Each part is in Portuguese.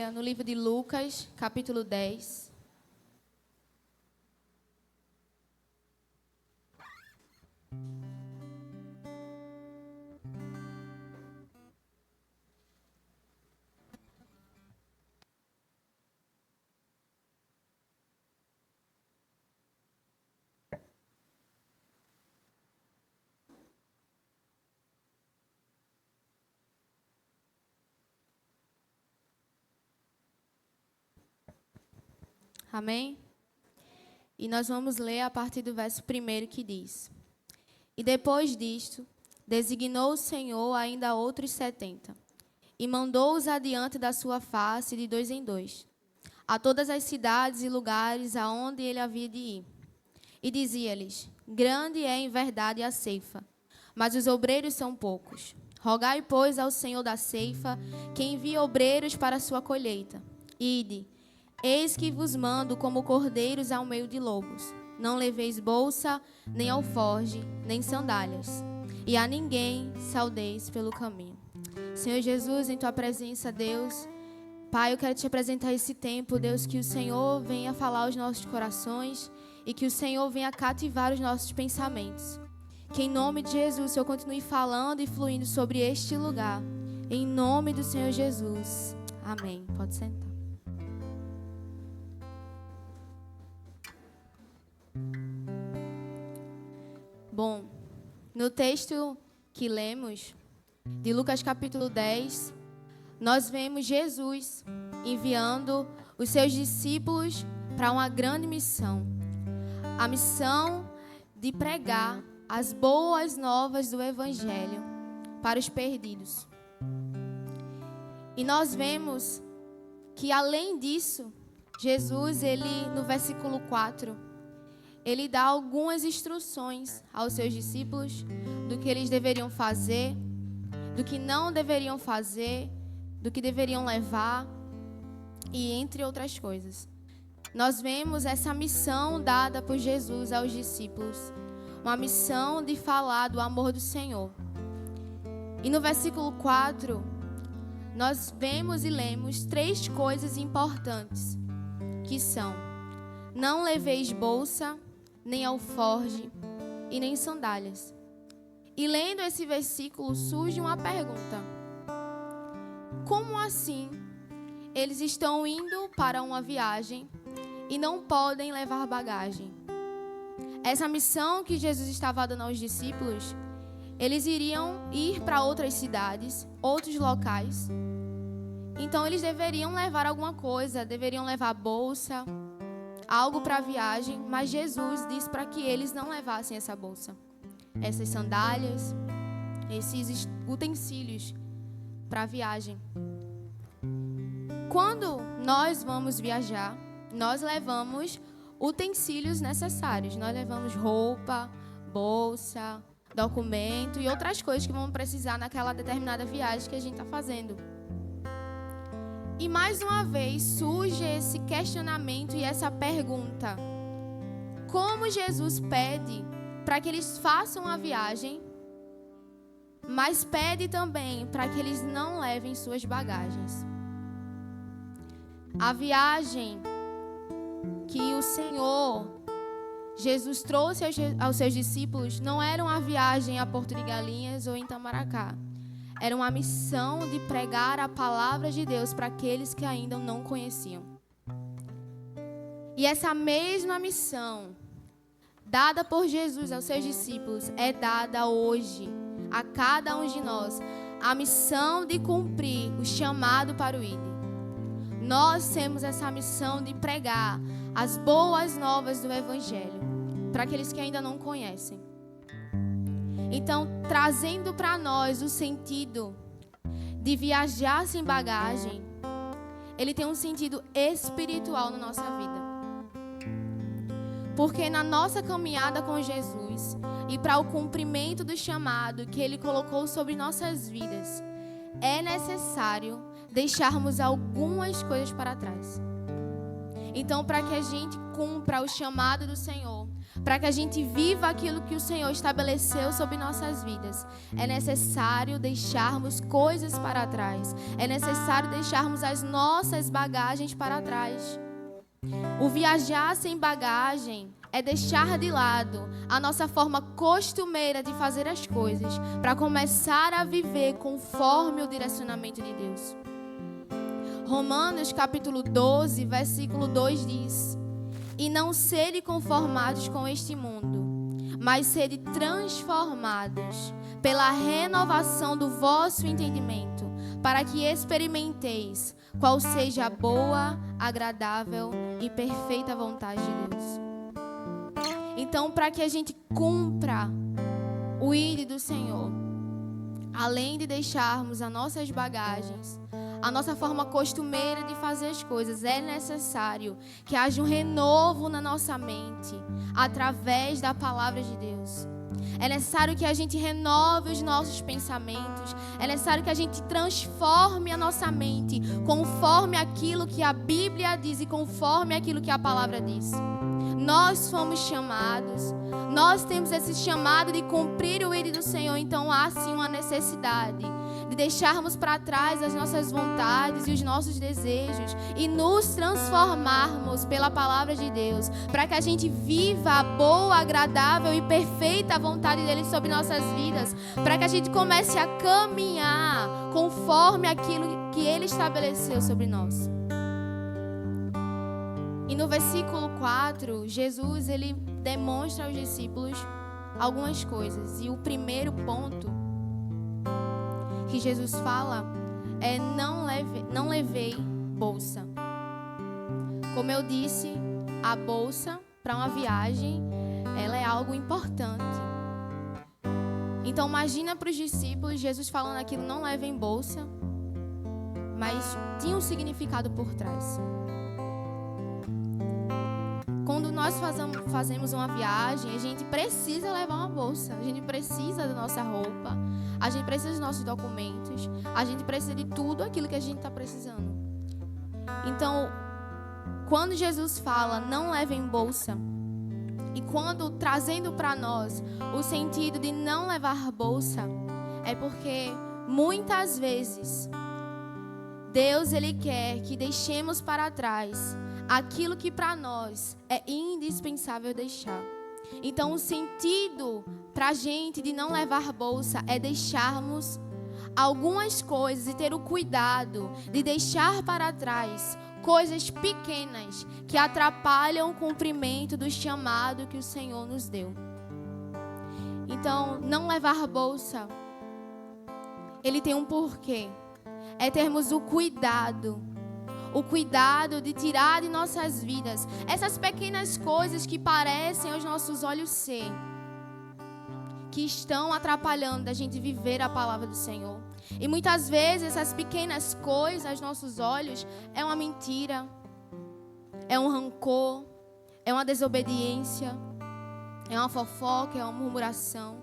Bíblia no livro de Lucas, capítulo 10. Amém? E nós vamos ler a partir do verso 1 que diz: E depois disto, designou o Senhor ainda outros 70, e mandou-os adiante da sua face de 2 em 2, a todas as cidades e lugares aonde ele havia de ir. E dizia-lhes: Grande é em verdade a ceifa, mas os obreiros são poucos. Rogai, pois, ao Senhor da ceifa, que envie obreiros para a sua colheita. Ide, eis que vos mando como cordeiros ao meio de lobos. Não leveis bolsa, nem alforge, nem sandálias. E a ninguém saudeis pelo caminho. Senhor Jesus, em tua presença, Deus, Pai, eu quero te apresentar esse tempo, Deus, que o Senhor venha falar aos nossos corações e que o Senhor venha cativar os nossos pensamentos. Que em nome de Jesus, o Senhor continue falando e fluindo sobre este lugar. Em nome do Senhor Jesus. Amém. Pode sentar. Bom, no texto que lemos, de Lucas capítulo 10, nós vemos Jesus enviando os seus discípulos para uma grande missão. A missão de pregar as boas novas do Evangelho para os perdidos. E nós vemos que, além disso, Jesus, no versículo 4, ele dá algumas instruções aos seus discípulos do que eles deveriam fazer, do que não deveriam fazer, do que deveriam levar e entre outras coisas. Nós vemos essa missão dada por Jesus aos discípulos, uma missão de falar do amor do Senhor. E no versículo 4, nós vemos e lemos 3 coisas importantes, que são: não leveis bolsa, nem alforge e nem sandálias. E lendo esse versículo surge uma pergunta: como assim eles estão indo para uma viagem e não podem levar bagagem? Essa missão que Jesus estava dando aos discípulos, eles iriam ir para outras cidades, outros locais. Então eles deveriam levar alguma coisa, deveriam levar bolsa, algo para a viagem, mas Jesus disse para que eles não levassem essa bolsa, essas sandálias, esses utensílios para a viagem. Quando nós vamos viajar, nós levamos utensílios necessários. Nós levamos roupa, bolsa, documento e outras coisas que vamos precisar naquela determinada viagem que a gente está fazendo. E mais uma vez surge esse questionamento e essa pergunta: como Jesus pede para que eles façam a viagem, mas pede também para que eles não levem suas bagagens? A viagem que o Senhor Jesus trouxe aos seus discípulos não era uma viagem a Porto de Galinhas ou em Itamaracá. Era uma missão de pregar a palavra de Deus para aqueles que ainda não conheciam. E essa mesma missão, dada por Jesus aos seus discípulos, é dada hoje a cada um de nós. A missão de cumprir o chamado para o ID. Nós temos essa missão de pregar as boas novas do Evangelho para aqueles que ainda não conhecem. Então, trazendo para nós o sentido de viajar sem bagagem, ele tem um sentido espiritual na nossa vida. Porque na nossa caminhada com Jesus e para o cumprimento do chamado que ele colocou sobre nossas vidas, é necessário deixarmos algumas coisas para trás. Então, para que a gente cumpra o chamado do Senhor, para que a gente viva aquilo que o Senhor estabeleceu sobre nossas vidas, é necessário deixarmos coisas para trás. É necessário deixarmos as nossas bagagens para trás. O viajar sem bagagem é deixar de lado a nossa forma costumeira de fazer as coisas para começar a viver conforme o direcionamento de Deus. Romanos capítulo 12, versículo 2 diz: E não sede conformados com este mundo, mas sede transformados pela renovação do vosso entendimento, para que experimenteis qual seja a boa, agradável e perfeita vontade de Deus. Então, para que a gente cumpra o ID do Senhor, além de deixarmos as nossas bagagens, a nossa forma costumeira de fazer as coisas, é necessário que haja um renovo na nossa mente, através da palavra de Deus. É necessário que a gente renove os nossos pensamentos. É necessário que a gente transforme a nossa mente conforme aquilo que a Bíblia diz e conforme aquilo que a palavra diz. Nós fomos chamados, nós temos esse chamado de cumprir o ID do Senhor. Então há sim uma necessidade de deixarmos para trás as nossas vontades e os nossos desejos e nos transformarmos pela palavra de Deus, para que a gente viva a boa, agradável e perfeita vontade dele sobre nossas vidas, para que a gente comece a caminhar conforme aquilo que ele estabeleceu sobre nós. E no versículo 4, Jesus ele demonstra aos discípulos algumas coisas. E o primeiro ponto que Jesus fala é: não levei bolsa. Como eu disse, a bolsa para uma viagem, ela é algo importante. Então imagina para os discípulos Jesus falando aquilo: não levem bolsa, mas tinha um significado por trás. Quando nós fazemos uma viagem, a gente precisa levar uma bolsa, a gente precisa da nossa roupa, a gente precisa dos nossos documentos, a gente precisa de tudo aquilo que a gente está precisando. Então, quando Jesus fala não levem bolsa, e quando trazendo para nós o sentido de não levar bolsa, é porque muitas vezes Deus ele quer que deixemos para trás aquilo que para nós é indispensável deixar. Então o sentido para a gente de não levar bolsa é deixarmos algumas coisas e ter o cuidado de deixar para trás coisas pequenas que atrapalham o cumprimento do chamado que o Senhor nos deu. Então, não levar bolsa, ele tem um porquê. É termos o cuidado de tirar de nossas vidas essas pequenas coisas que parecem aos nossos olhos ser, que estão atrapalhando a gente viver a palavra do Senhor. E muitas vezes essas pequenas coisas aos nossos olhos é uma mentira, é um rancor, é uma desobediência, é uma fofoca, é uma murmuração.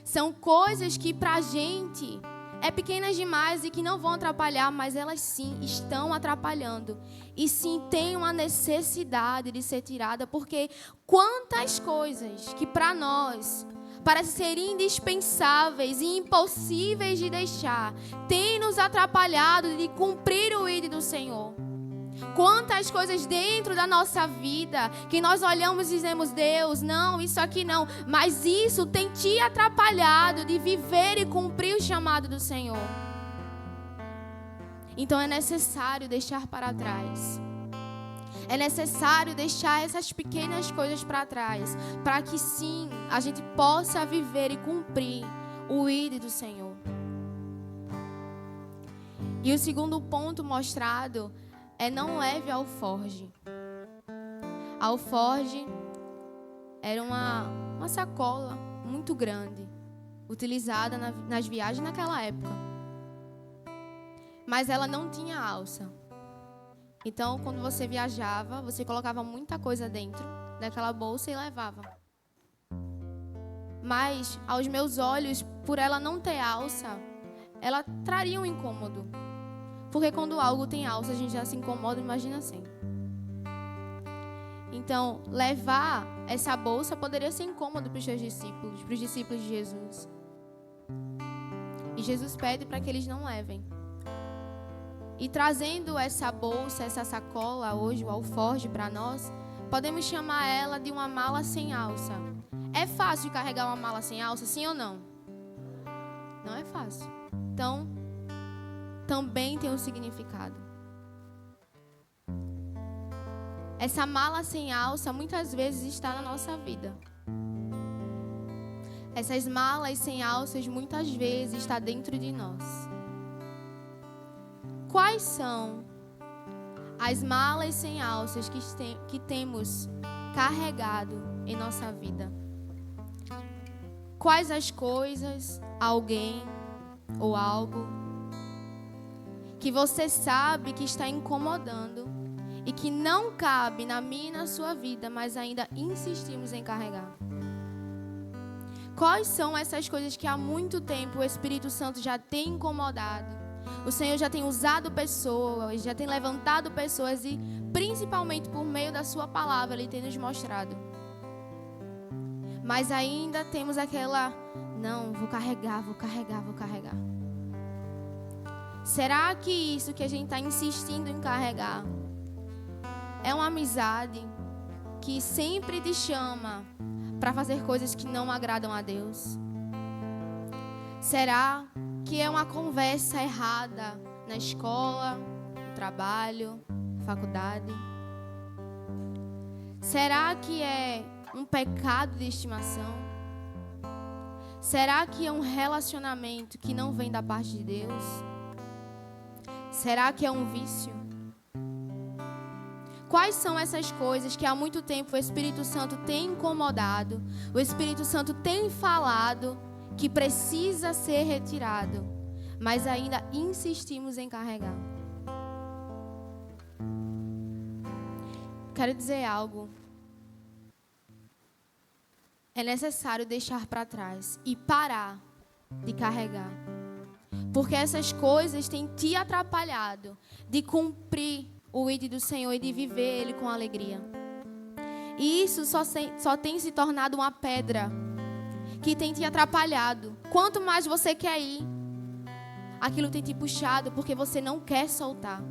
São coisas que pra gente é pequenas demais e que não vão atrapalhar, mas elas sim estão atrapalhando. E sim tem uma necessidade de ser tirada, porque quantas coisas que para nós parecem ser indispensáveis e impossíveis de deixar, tem nos atrapalhado de cumprir o ID do Senhor. Quantas coisas dentro da nossa vida que nós olhamos e dizemos: Deus, não, isso aqui não. Mas isso tem te atrapalhado de viver e cumprir o chamado do Senhor. Então é necessário deixar para trás. É necessário deixar essas pequenas coisas para trás, para que sim, a gente possa viver e cumprir o ID do Senhor. E o segundo ponto mostrado é: não leve alforge. A alforge era uma sacola muito grande, utilizada nas viagens naquela época. Mas ela não tinha alça. Então, quando você viajava, você colocava muita coisa dentro daquela bolsa e levava. Mas, aos meus olhos, por ela não ter alça, ela traria um incômodo. Porque quando algo tem alça, a gente já se incomoda, imagina assim. Então, levar essa bolsa poderia ser incômodo para os seus discípulos, para os discípulos de Jesus. E Jesus pede para que eles não levem. E trazendo essa bolsa, essa sacola hoje, o alforje para nós, podemos chamar ela de uma mala sem alça. É fácil carregar uma mala sem alça, sim ou não? Não é fácil. Então, também tem um significado. Essa mala sem alça muitas vezes está na nossa vida. Essas malas sem alças muitas vezes estão dentro de nós. Quais são as malas sem alças que temos carregado em nossa vida? Quais as coisas, alguém ou algo que você sabe que está incomodando e que não cabe na minha e na sua vida, mas ainda insistimos em carregar? Quais são essas coisas que há muito tempo o Espírito Santo já tem incomodado? O Senhor já tem usado pessoas, já tem levantado pessoas e principalmente por meio da sua palavra Ele tem nos mostrado. Mas ainda temos aquela, não, vou carregar. Será que isso que a gente está insistindo em carregar é uma amizade que sempre te chama para fazer coisas que não agradam a Deus? Será que é uma conversa errada na escola, no trabalho, na faculdade? Será que é um pecado de estimação? Será que é um relacionamento que não vem da parte de Deus? Será que é um vício? Quais são essas coisas que há muito tempo o Espírito Santo tem incomodado, o Espírito Santo tem falado que precisa ser retirado, mas ainda insistimos em carregar? Quero dizer algo. É necessário deixar para trás e parar de carregar. Porque essas coisas têm te atrapalhado de cumprir o ID do Senhor e de viver Ele com alegria. E isso só tem se tornado uma pedra que tem te atrapalhado. Quanto mais você quer ir, aquilo tem te puxado porque você não quer soltar.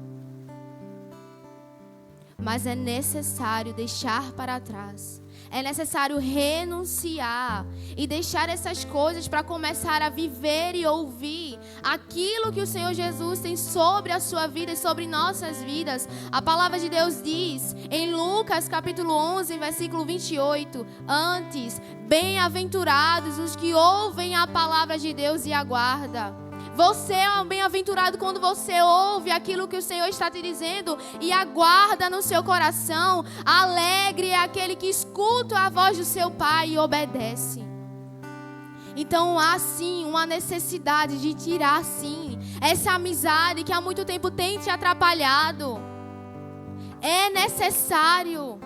Mas é necessário deixar para trás. É necessário renunciar e deixar essas coisas para começar a viver e ouvir aquilo que o Senhor Jesus tem sobre a sua vida e sobre nossas vidas. A palavra de Deus diz em Lucas capítulo 11, versículo 28, antes, bem-aventurados os que ouvem a palavra de Deus e aguardam. Você é um bem-aventurado quando você ouve aquilo que o Senhor está te dizendo e aguarda no seu coração. Alegre é aquele que escuta a voz do seu Pai e obedece. Então há sim uma necessidade de tirar sim essa amizade que há muito tempo tem te atrapalhado. É necessário.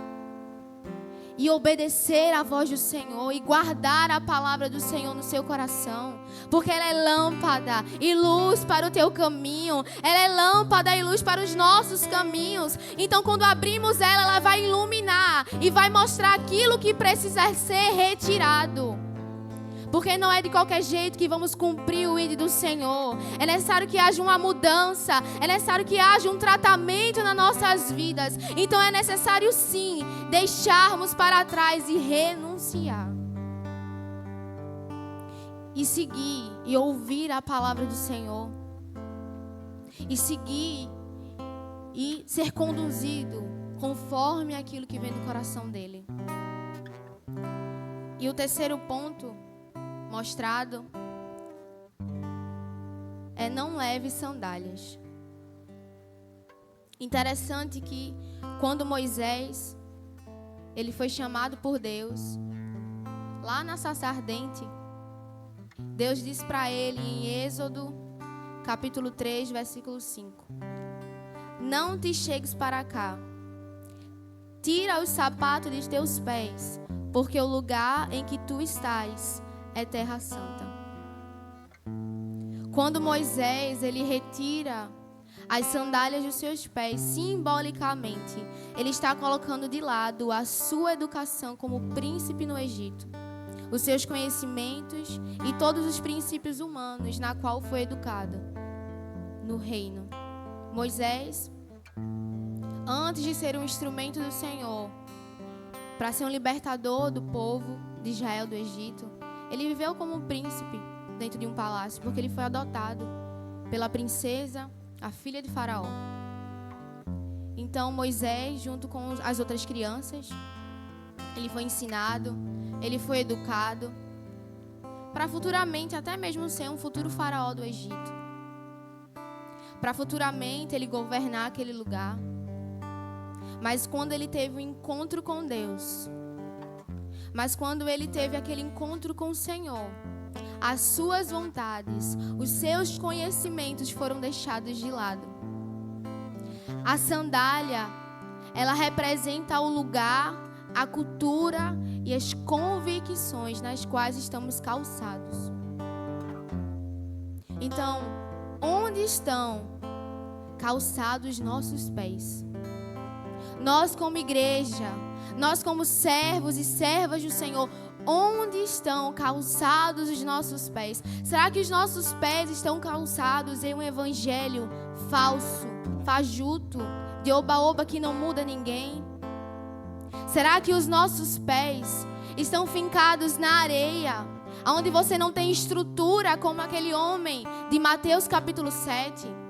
E obedecer à voz do Senhor e guardar a palavra do Senhor no seu coração. Porque ela é lâmpada e luz para o teu caminho. Ela é lâmpada e luz para os nossos caminhos. Então quando abrimos ela, ela vai iluminar e vai mostrar aquilo que precisa ser retirado. Porque não é de qualquer jeito que vamos cumprir o ID do Senhor. É necessário que haja uma mudança. É necessário que haja um tratamento nas nossas vidas. Então é necessário sim deixarmos para trás e renunciar. E seguir e ouvir a palavra do Senhor. E seguir e ser conduzido conforme aquilo que vem do coração dele. E o terceiro ponto mostrado é: não leve sandálias. Interessante que quando Moisés ele foi chamado por Deus lá na sarça ardente, Deus diz para ele em Êxodo capítulo 3, versículo 5: não te chegues para cá, tira os sapatos de teus pés, porque o lugar em que tu estás é terra santa. Quando Moisés ele retira as sandálias dos seus pés, simbolicamente, ele está colocando de lado a sua educação como príncipe no Egito, os seus conhecimentos e todos os princípios humanos na qual foi educado no reino. Moisés, antes de ser um instrumento do Senhor, para ser um libertador do povo de Israel do Egito, ele viveu como um príncipe dentro de um palácio, porque ele foi adotado pela princesa, a filha de Faraó. Então Moisés, junto com as outras crianças, ele foi ensinado, ele foi educado, para futuramente até mesmo ser um futuro faraó do Egito. Para futuramente ele governar aquele lugar. Mas quando ele teve um encontro com Deus, quando ele teve aquele encontro com o Senhor, as suas vontades, os seus conhecimentos foram deixados de lado. A sandália, ela representa o lugar, a cultura e as convicções nas quais estamos calçados. Então, onde estão calçados nossos pés? Nós como igreja, nós como servos e servas do Senhor, onde estão calçados os nossos pés? Será que os nossos pés estão calçados em um evangelho falso, fajuto, de oba-oba que não muda ninguém? Será que os nossos pés estão fincados na areia, onde você não tem estrutura como aquele homem de Mateus capítulo 7?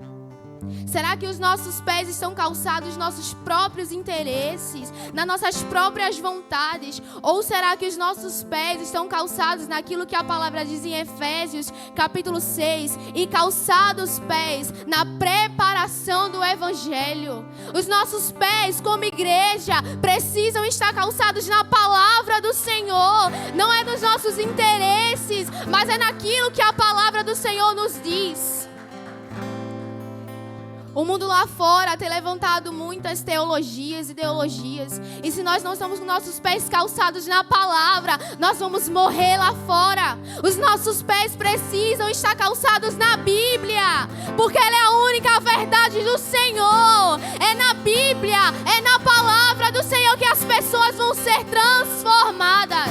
Será que os nossos pés estão calçados nos nossos próprios interesses, nas nossas próprias vontades? Ou será que os nossos pés estão calçados naquilo que a palavra diz em Efésios, capítulo 6, e calçados os pés na preparação do Evangelho? Os nossos pés, como igreja, precisam estar calçados na palavra do Senhor. Não é nos nossos interesses, mas é naquilo que a palavra do Senhor nos diz. O mundo lá fora tem levantado muitas teologias, ideologias. E se nós não estamos com nossos pés calçados na palavra, nós vamos morrer lá fora. Os nossos pés precisam estar calçados na Bíblia, porque ela é a única verdade do Senhor. É na Bíblia, é na palavra do Senhor que as pessoas vão ser transformadas.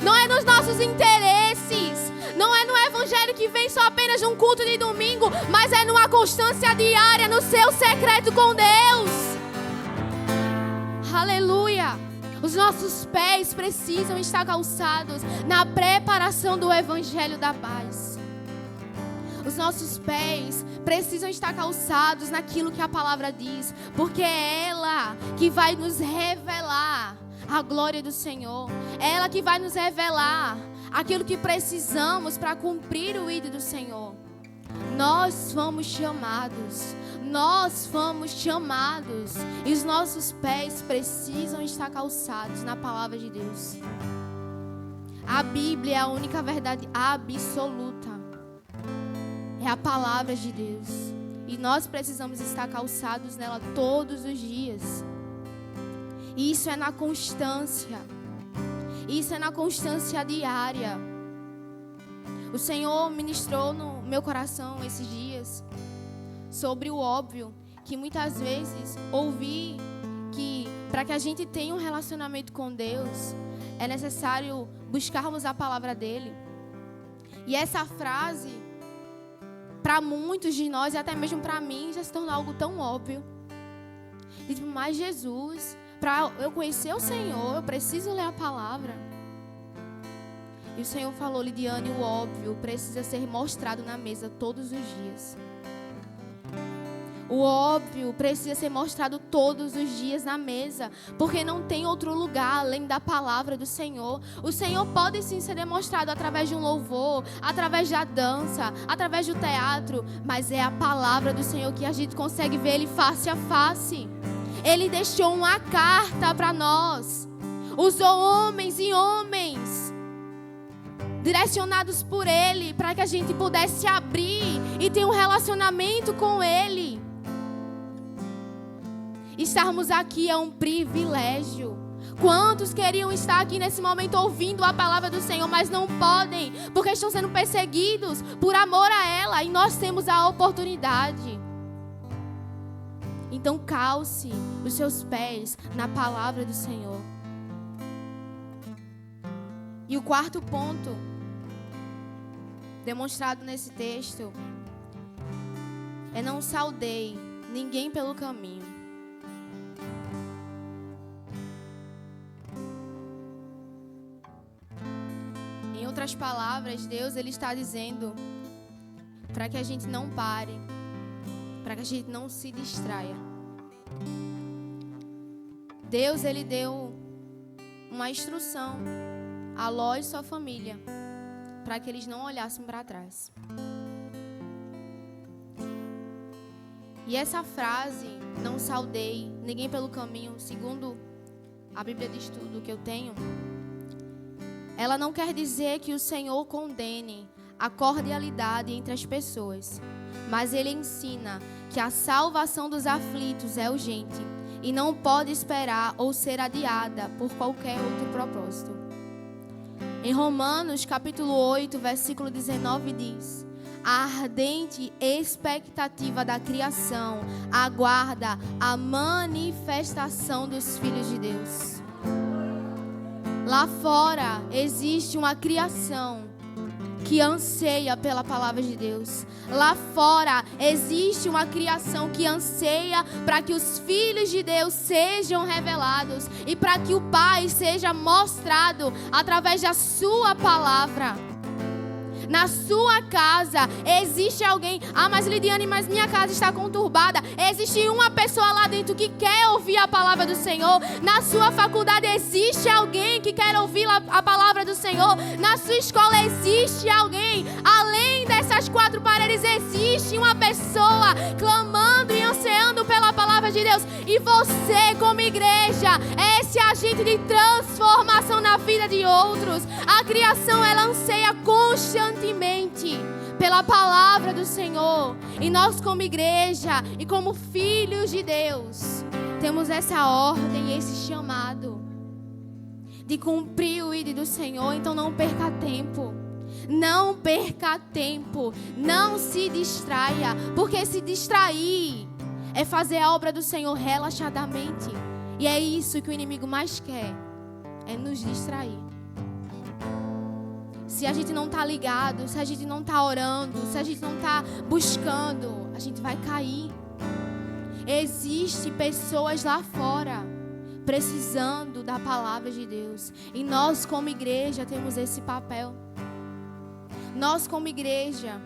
Não é nos nossos interesses. Não é no evangelho que vem só apenas de um culto de domingo, mas é numa constância diária, no seu secreto com Deus. Aleluia! Os nossos pés precisam estar calçados na preparação do evangelho da paz. Os nossos pés precisam estar calçados naquilo que a palavra diz, porque é ela que vai nos revelar a glória do Senhor. É ela que vai nos revelar aquilo que precisamos para cumprir o ídolo do Senhor. Nós fomos chamados. E os nossos pés precisam estar calçados na palavra de Deus. A Bíblia é a única verdade absoluta. É a palavra de Deus. E nós precisamos estar calçados nela todos os dias. E isso é na constância. Isso é na constância diária. O Senhor ministrou no meu coração esses dias sobre o óbvio, que muitas vezes ouvi que para que a gente tenha um relacionamento com Deus, é necessário buscarmos a palavra dele. E essa frase, para muitos de nós, e até mesmo para mim, já se tornou algo tão óbvio. E tipo, mas Jesus, para eu conhecer o Senhor, eu preciso ler a palavra. E o Senhor falou: Lidiane, o óbvio precisa ser mostrado na mesa todos os dias. O óbvio precisa ser mostrado todos os dias na mesa, porque não tem outro lugar além da palavra do Senhor. O Senhor pode sim ser demonstrado através de um louvor, através da dança, através do teatro, mas é a palavra do Senhor que a gente consegue ver Ele face a face. Ele deixou uma carta para nós, usou homens e homens direcionados por Ele, para que a gente pudesse abrir e ter um relacionamento com Ele. Estarmos aqui é um privilégio. Quantos queriam estar aqui nesse momento ouvindo a palavra do Senhor, mas não podem, porque estão sendo perseguidos por amor a ela, e nós temos a oportunidade. Então calce os seus pés na palavra do Senhor. E o quarto ponto demonstrado nesse texto é: não saudei ninguém pelo caminho. Em outras palavras, Deus ele está dizendo para que a gente não pare, para que a gente não se distraia. Deus ele deu uma instrução a Ló e sua família para que eles não olhassem para trás. E essa frase, não saudei ninguém pelo caminho, segundo a Bíblia de Estudo que eu tenho, ela não quer dizer que o Senhor condene a cordialidade entre as pessoas, mas Ele ensina que a salvação dos aflitos é urgente e não pode esperar ou ser adiada por qualquer outro propósito. Em Romanos, capítulo 8, versículo 19 diz: a ardente expectativa da criação aguarda a manifestação dos filhos de Deus. Lá fora existe uma criação que anseia pela palavra de Deus. Lá fora existe uma criação que anseia para que os filhos de Deus sejam revelados e para que o Pai seja mostrado através da sua palavra. Na sua casa existe alguém: ah, mas Lidiane, mas minha casa está conturbada. Existe uma pessoa lá dentro que quer ouvir a palavra do Senhor. Na sua faculdade existe alguém que quer ouvir a palavra do Senhor. Na sua escola existe alguém. Além dessas quatro paredes existe uma pessoa clamando e ansiando pela palavra de Deus. E você, como igreja, é esse agente de transformação na vida de outros. A criação ela anseia constantemente pela palavra do Senhor. E nós, como igreja e como filhos de Deus, temos essa ordem e esse chamado de cumprir o ID do Senhor. Então não perca tempo. Não perca tempo. Não se distraia. Porque se distrair é fazer a obra do Senhor relaxadamente. E é isso que o inimigo mais quer. É nos distrair. Se a gente não está ligado, se a gente não está orando, se a gente não está buscando, a gente vai cair. Existem pessoas lá fora precisando da palavra de Deus. E nós, como igreja, temos esse papel. Nós, como igreja,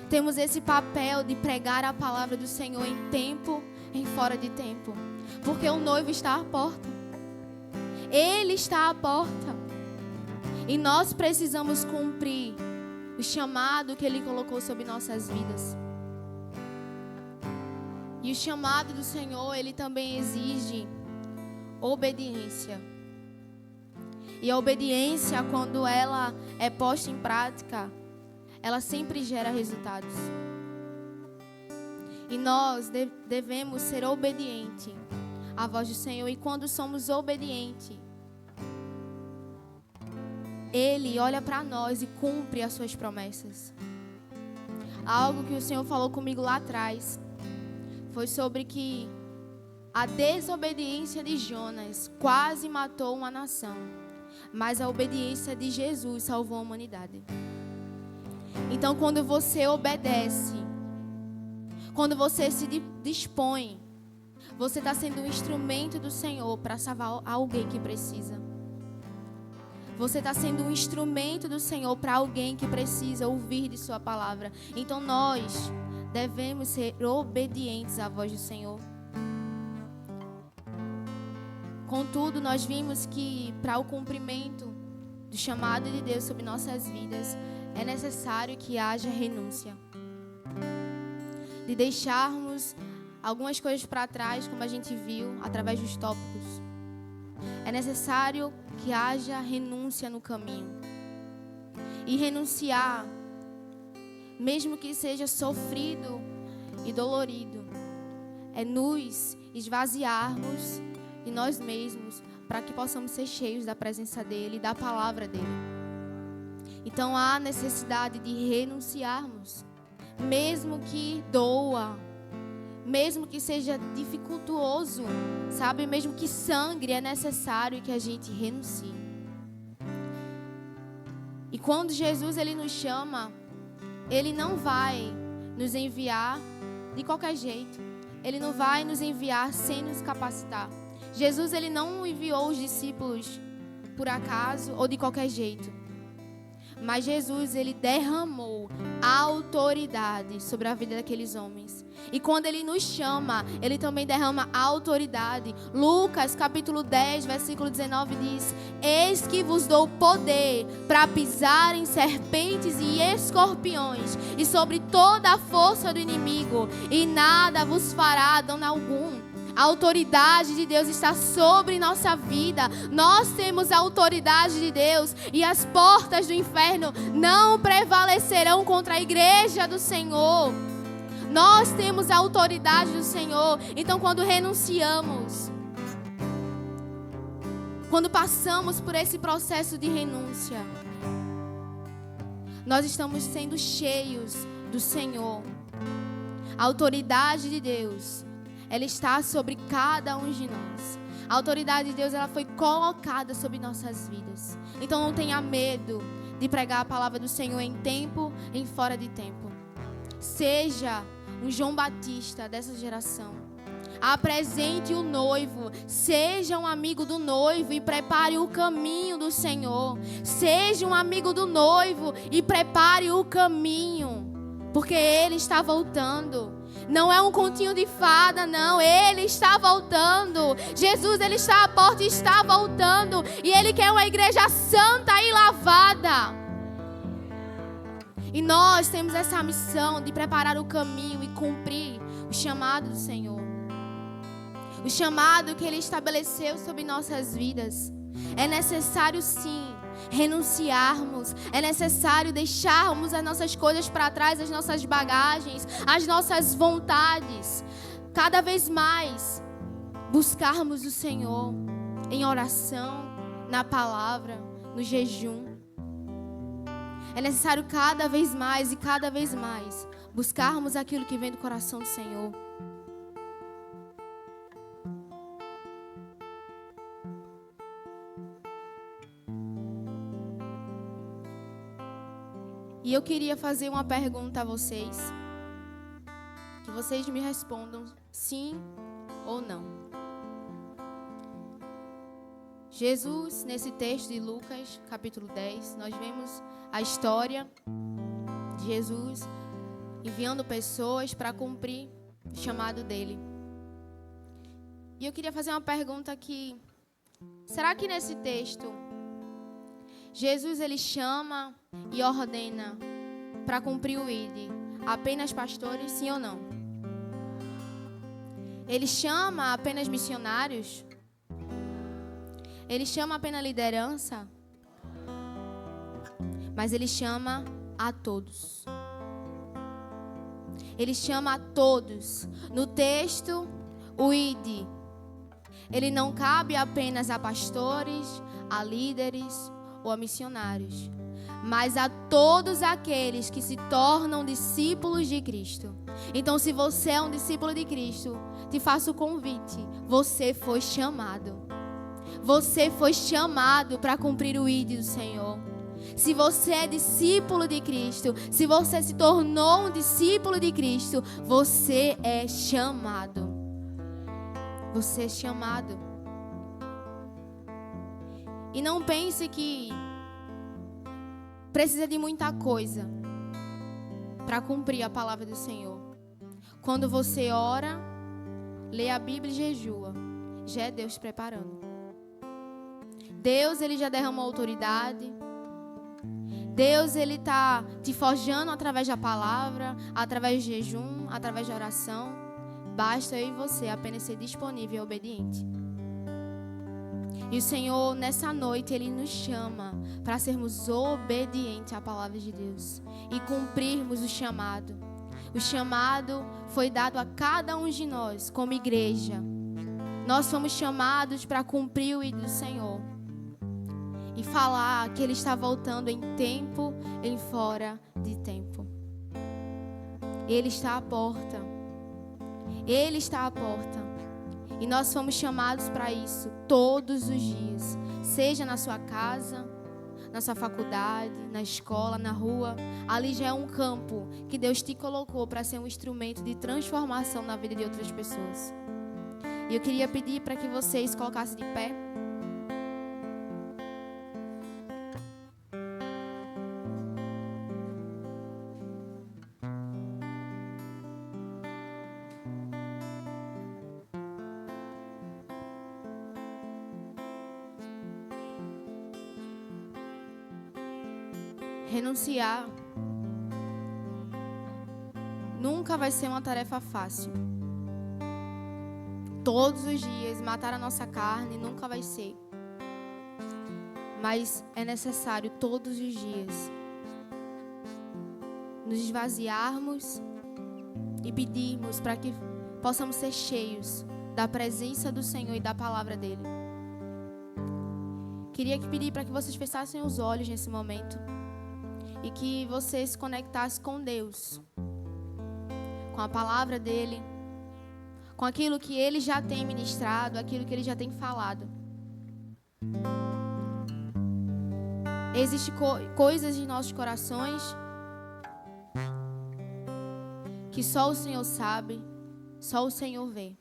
temos esse papel de pregar a palavra do Senhor em tempo, em fora de tempo. Porque o noivo está à porta. Ele está à porta. E nós precisamos cumprir o chamado que Ele colocou sobre nossas vidas. E o chamado do Senhor, Ele também exige obediência. E a obediência, quando ela é posta em prática, ela sempre gera resultados. E nós devemos ser obedientes à voz do Senhor. E quando somos obedientes, Ele olha para nós e cumpre as suas promessas. Algo que o Senhor falou comigo lá atrás foi sobre que a desobediência de Jonas quase matou uma nação, mas a obediência de Jesus salvou a humanidade. Então, quando você obedece, quando você se dispõe, você está sendo um instrumento do Senhor para salvar alguém que precisa. Você está sendo um instrumento do Senhor para alguém que precisa ouvir de sua palavra. Então nós devemos ser obedientes à voz do Senhor. Contudo, nós vimos que para o cumprimento do chamado de Deus sobre nossas vidas, é necessário que haja renúncia. De deixarmos algumas coisas para trás, como a gente viu através dos tópicos. É necessário que haja renúncia no caminho. E renunciar, mesmo que seja sofrido e dolorido, é nos esvaziarmos de nós mesmos para que possamos ser cheios da presença dEle e da palavra dEle. Então há necessidade de renunciarmos, mesmo que doa, mesmo que seja dificultuoso, sabe? Mesmo que sangre, é necessário que a gente renuncie. E quando Jesus ele nos chama, ele não vai nos enviar de qualquer jeito. Ele não vai nos enviar sem nos capacitar. Jesus ele não enviou os discípulos por acaso ou de qualquer jeito. Mas Jesus, ele derramou autoridade sobre a vida daqueles homens. E quando ele nos chama, ele também derrama autoridade. Lucas, capítulo 10, versículo 19 diz: Eis que vos dou poder para pisar em serpentes e escorpiões e sobre toda a força do inimigo, e nada vos fará dano algum. A autoridade de Deus está sobre nossa vida. Nós temos a autoridade de Deus e as portas do inferno não prevalecerão contra a igreja do Senhor. Nós temos a autoridade do Senhor. Então, quando renunciamos, quando passamos por esse processo de renúncia, nós estamos sendo cheios do Senhor. A autoridade de Deus, ela está sobre cada um de nós. A autoridade de Deus, ela foi colocada sobre nossas vidas. Então não tenha medo de pregar a palavra do Senhor em tempo e em fora de tempo. Seja um João Batista dessa geração. Apresente o noivo. Seja um amigo do noivo e prepare o caminho do Senhor. Seja um amigo do noivo e prepare o caminho, porque Ele está voltando. Não é um continho de fada, não. Ele está voltando. Jesus, Ele está à porta e está voltando. E Ele quer uma igreja santa e lavada. E nós temos essa missão de preparar o caminho e cumprir o chamado do Senhor. O chamado que Ele estabeleceu sobre nossas vidas. É necessário, sim, renunciarmos. É necessário deixarmos as nossas coisas para trás, as nossas bagagens, as nossas vontades. Cada vez mais buscarmos o Senhor em oração, na palavra, no jejum. É necessário cada vez mais e cada vez mais buscarmos aquilo que vem do coração do Senhor. E eu queria fazer uma pergunta a vocês. Que vocês me respondam sim ou não. Jesus, nesse texto de Lucas, capítulo 10, nós vemos a história de Jesus enviando pessoas para cumprir o chamado dele. E eu queria fazer uma pergunta aqui. Será que nesse texto Jesus ele chama e ordena para cumprir o ID apenas pastores, sim ou não? Ele chama apenas missionários? Ele chama apenas liderança? Mas ele chama a todos. Ele chama a todos. No texto, o ID, ele não cabe apenas a pastores, a líderes ou a missionários, mas a todos aqueles que se tornam discípulos de Cristo. Então, se você é um discípulo de Cristo, te faço o convite. Você foi chamado. Você foi chamado para cumprir o ID do Senhor. Se você é discípulo de Cristo, se você se tornou um discípulo de Cristo, você é chamado. Você é chamado. E não pense que precisa de muita coisa para cumprir a palavra do Senhor. Quando você ora, lê a Bíblia e jejua, já é Deus preparando. Deus, Ele já derramou autoridade. Deus, Ele está te forjando através da palavra, através de jejum, através de oração. Basta eu e você apenas ser disponível e obediente. E o Senhor, nessa noite, Ele nos chama para sermos obedientes à palavra de Deus e cumprirmos o chamado. O chamado foi dado a cada um de nós como igreja. Nós fomos chamados para cumprir o ID do Senhor e falar que Ele está voltando em tempo e em fora de tempo. Ele está à porta. Ele está à porta. E nós fomos chamados para isso todos os dias. Seja na sua casa, na sua faculdade, na escola, na rua. Ali já é um campo que Deus te colocou para ser um instrumento de transformação na vida de outras pessoas. E eu queria pedir para que vocês colocassem de pé. Renunciar nunca vai ser uma tarefa fácil. Todos os dias, matar a nossa carne nunca vai ser. Mas é necessário todos os dias nos esvaziarmos e pedirmos para que possamos ser cheios da presença do Senhor e da palavra dele. Queria pedir para que vocês fechassem os olhos nesse momento e que você se conectasse com Deus, com a palavra dele, com aquilo que ele já tem ministrado, aquilo que ele já tem falado. Existem coisas em nossos corações que só o Senhor sabe, só o Senhor vê.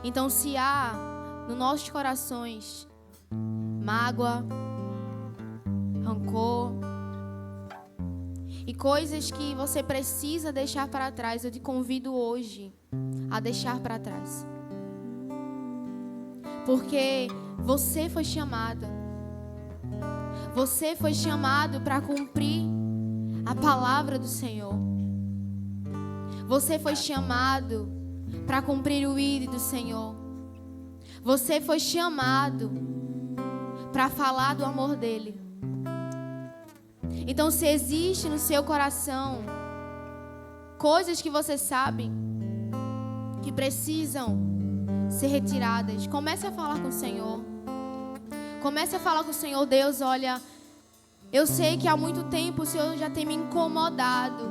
Então, se há nos nossos corações mágoa, rancor e coisas que você precisa deixar para trás, eu te convido hoje a deixar para trás. Porque você foi chamado para cumprir a palavra do Senhor. Você foi chamado para cumprir o ídolo do Senhor. Você foi chamado para falar do amor dele. Então, se existe no seu coração coisas que você sabe que precisam ser retiradas, comece a falar com o Senhor. Comece a falar com o Senhor. Deus, olha, eu sei que há muito tempo o Senhor já tem me incomodado,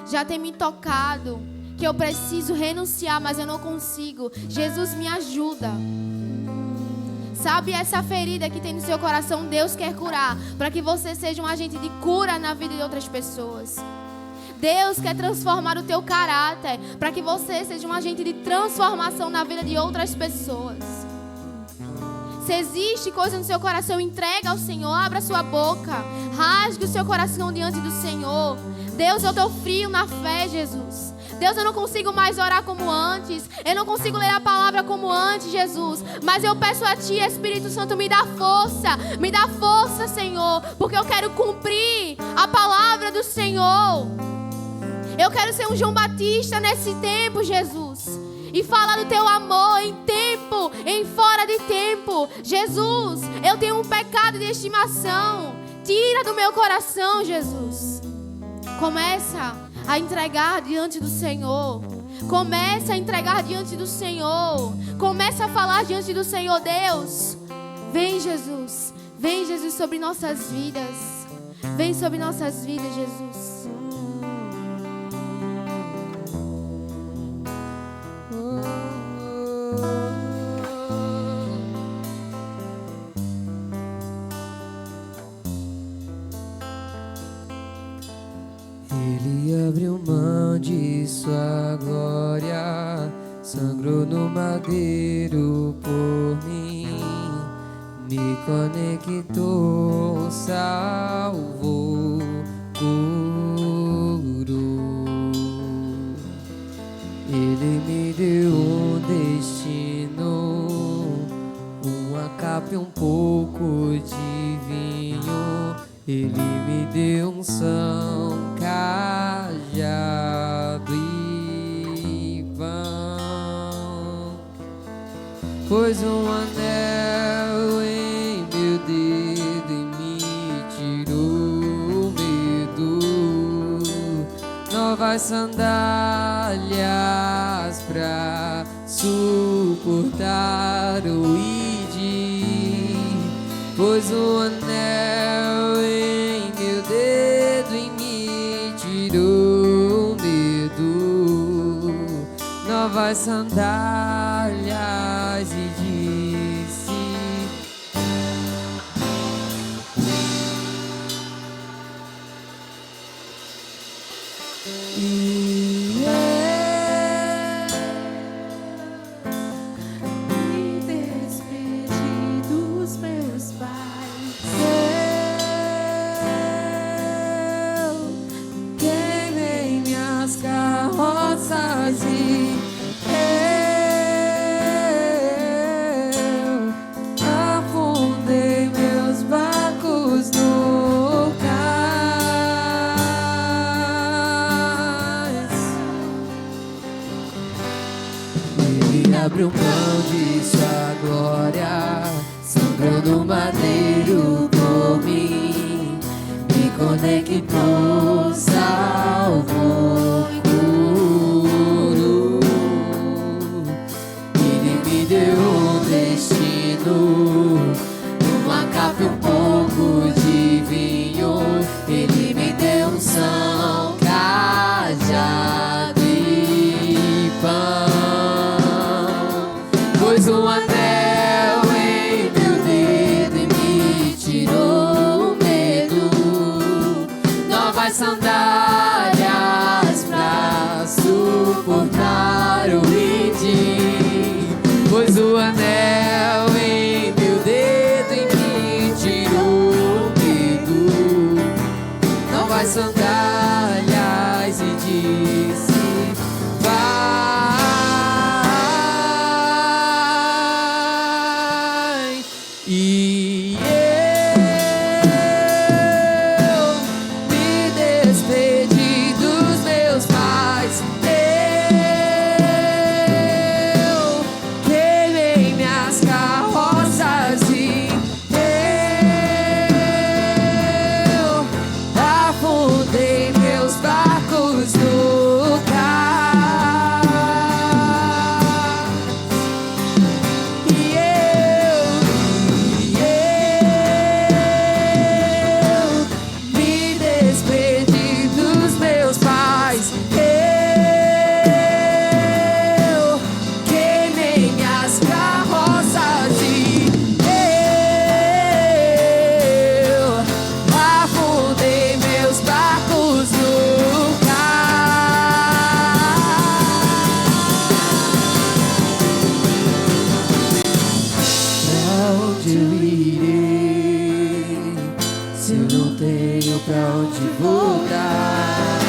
já tem me tocado, que eu preciso renunciar, mas eu não consigo. Jesus, me ajuda. Sabe essa ferida que tem no seu coração? Deus quer curar, para que você seja um agente de cura na vida de outras pessoas. Deus quer transformar o teu caráter, para que você seja um agente de transformação na vida de outras pessoas. Se existe coisa no seu coração, entrega ao Senhor, abra sua boca, rasgue o seu coração diante do Senhor. Deus, eu estou frio na fé, Jesus. Deus, eu não consigo mais orar como antes. Eu não consigo ler a palavra como antes, Jesus. Mas eu peço a Ti, Espírito Santo, me dá força. Me dá força, Senhor. Porque eu quero cumprir a palavra do Senhor. Eu quero ser um João Batista nesse tempo, Jesus. E falar do Teu amor em tempo, em fora de tempo. Jesus, eu tenho um pecado de estimação. Tira do meu coração, Jesus. Começa a entregar diante do Senhor. Começa a entregar diante do Senhor. Começa a falar diante do Senhor. Deus, vem Jesus. Vem Jesus sobre nossas vidas. Vem sobre nossas vidas, Jesus. Ele abriu mão de sua glória, sangrou no madeiro por mim, me conectou, salvou, curou. Ele me deu um destino, uma capa e um pouco de vinho. Ele me deu unção, cajado e pão. Pôs um anel em meu dedo e me tirou o medo. Novas sandálias pra suportar o ide. Pôs um anel em meu dedo e me tirou o medo. novas sandálias e disse: e me despedi dos meus pais. eu queimei minhas carroças e eu afundei meus barcos no cais. Ele abriu mão de sua glória, sangrando madeiro por mim, me conectou, salvou e curou. Ele me deu um destino, uma capa e um pouco de vinho. Ele me deu um são, cajado e pão, pôs um anel em meu dedo e me tirou o medo. Novas sandálias pra suportar o ridículo, pôs o anel em meu dedo e me tirou o medo. Novas sandálias e disse: vai. E eu me despedi dos meus pais. Eu queimei minhas carroças e eu afundei meus barcos no cais. E eu me despedi dos meus pais. Eu queimei minhas carroças e eu afundei meus barcos no Pra onde eu irei se eu não tenho pra onde voltar?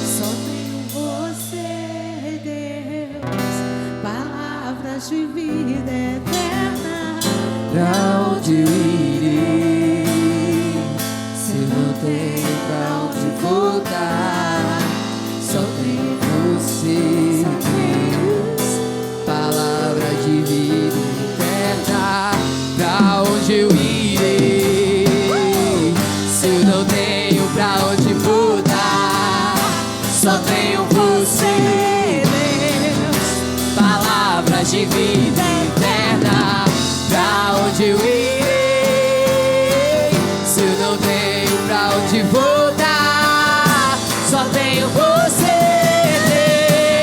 Só tenho você, Deus, palavras de vida eterna. Pra onde eu irei se eu não tenho pra onde voltar? Só tenho você, Deus, palavra de vida eterna. Pra onde eu irei se eu não tenho pra onde voltar? Só tenho você, Deus, palavras de vida eterna. Pra onde eu irei se eu não tenho pra onde voltar? Só tenho você,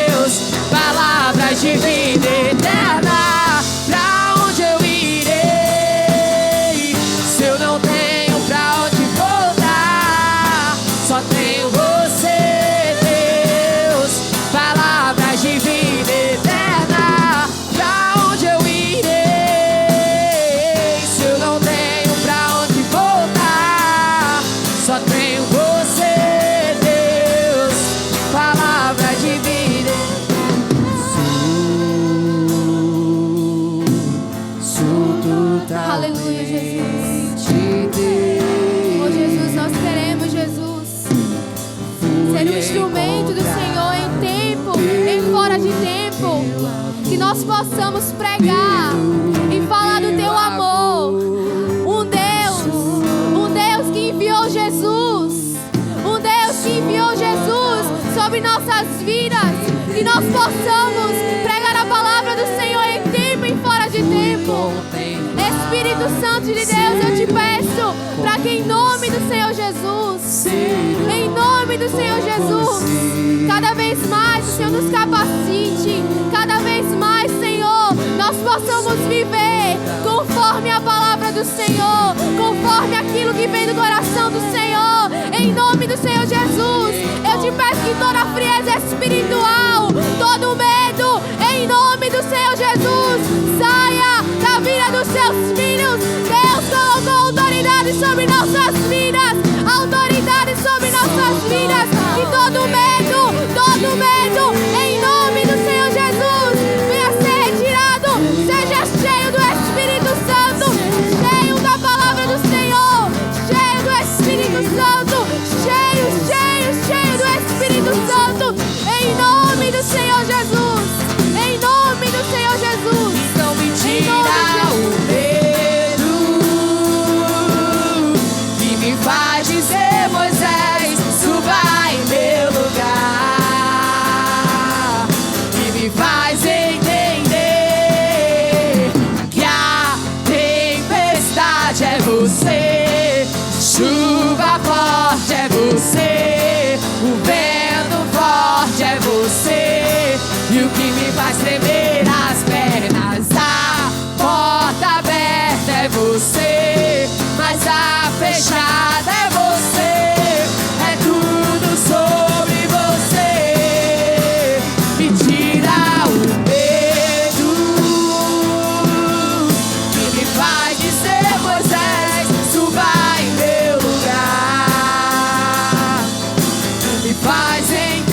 Deus, palavras de vida eterna. Pra onde eu irei se eu não tenho pra onde voltar? Só tenho você, Deus, palavras de vida eterna. Pra onde eu irei se eu não tenho pra onde voltar? Só tenho você, Deus, palavra de vida eterna. Sou Aleluia, Jesus. totalmente Oh, Jesus, nós queremos, Jesus, ser um instrumento do Senhor em tempo, em fora de tempo. Que nós possamos pregar e falar do Teu amor. Um Deus que enviou Jesus. Um Deus que enviou Jesus sobre nossas vidas. Que nós possamos pregar a palavra do Senhor em tempo e fora de tempo. Espírito Santo de Deus, eu te peço isso, para que em nome do Senhor Jesus, em nome do Senhor Jesus, cada vez mais o Senhor nos capacite, cada vez mais, Senhor, nós possamos viver conforme a palavra do Senhor, conforme aquilo que vem do coração do Senhor, em nome do Senhor Jesus. Eu te peço que toda frieza espiritual, todo medo, em nome do Senhor Jesus, saia da vida dos seus filhos. Deus colocou autoridade sobre nossas vidas, autoridade sobre nossas vidas, e todo medo, em nome do Senhor Jesus, venha ser retirado. Seja cheio do Espírito Santo, cheio da palavra do Senhor, cheio do Espírito Santo, cheio do Espírito Santo, em nome do Senhor Jesus, em nome do Senhor Jesus. Então me tira o medo que me faz dizer: Moisés, suba em meu lugar. Que me faz entender que a tempestade é você, chuva forte é você, o vento forte é você, e o que me faz tremer as pernas, a porta aberta é você, mas a fechada é você, é tudo sobre você. Me tira o medo que me faz dizer: Moisés, suba em meu lugar. Me faz entender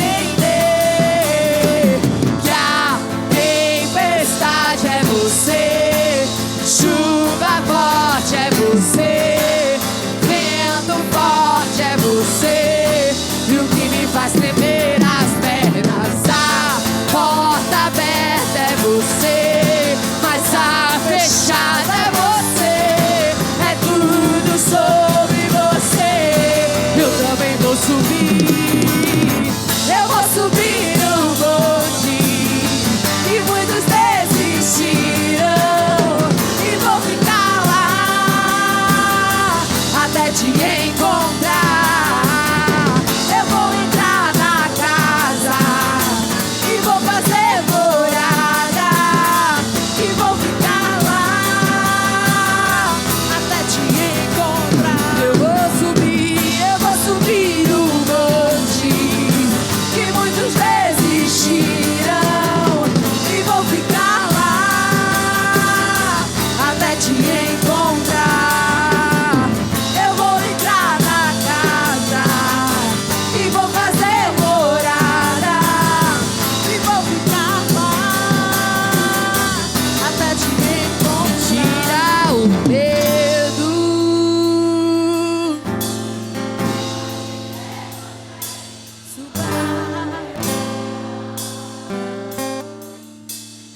que a tempestade é você, chuva forte é você, vento forte é você, e o que me faz tremer as pernas, a porta aberta é você, mas a fechada é você, é tudo sobre você. Eu também vou subir, eu vou subir no monte, e muitos desistirão, e vou ficar lá até te encontrar. Eu vou entrar na casa e vou fazer morada, e vou ficar lá até te encontrar. Eu vou subir o monte, que muitos desistirão, e vou ficar lá até te encontrar. Eu vou entrar na casa e vou fazer morada, e vou ficar lá até te encontrar. Tira o medo.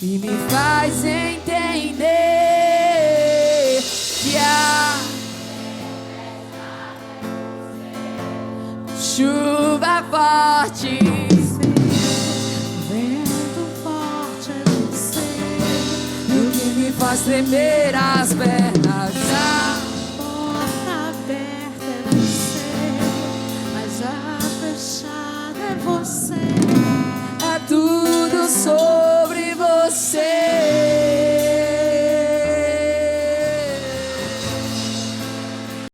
E me faz entender que a chuva forte, Vento forte é você, e o que me faz tremer as